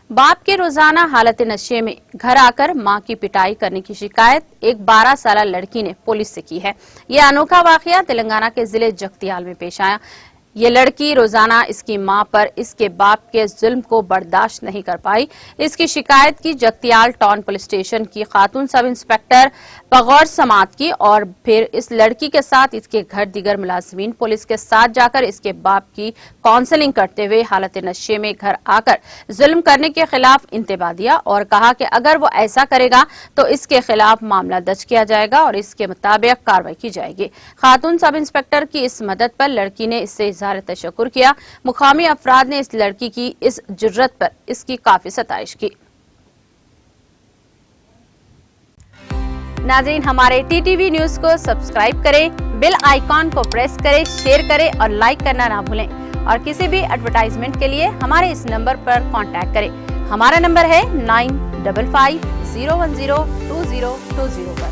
बाप के रोजाना हालत नशे में घर आकर मां की पिटाई करने की शिकायत एक 12 साल लड़की ने पुलिस से की है। यह अनोखा वाकया तेलंगाना के जिले जगतियाल में पेश आया। ये लड़की रोजाना इसकी मां पर इसके बाप के जुल्म को बर्दाश्त नहीं कर पाई। इसकी शिकायत की जगतियाल टाउन पुलिस स्टेशन की खातून सब इंस्पेक्टर पगौर समात की और फिर इस लड़की के साथ इसके घर दीगर मुलाजिमीन पुलिस के साथ जाकर इसके बाप की काउंसलिंग करते हुए हालत नशे में घर आकर जुल्म करने के खिलाफ इंतबा दिया और कहा कि अगर वो ऐसा करेगा तो इसके खिलाफ मामला दर्ज किया जाएगा और इसके मुताबिक कार्रवाई की जाएगी। खातून सब इंस्पेक्टर की इस मदद पर लड़की ने इससे इजहार तशक्कुर किया। मुकामी अफराद ने इस लड़की की इस जुर्रत पर इसकी काफी सताइश की। नाज़रीन, हमारे टीटीवी न्यूज को सब्सक्राइब करें, बेल आइकॉन को प्रेस करें, शेयर करें और लाइक करना ना भूलें। और किसी भी एडवर्टाइजमेंट के लिए हमारे इस नंबर पर कांटेक्ट करें। हमारा नंबर है 9550102020 पर।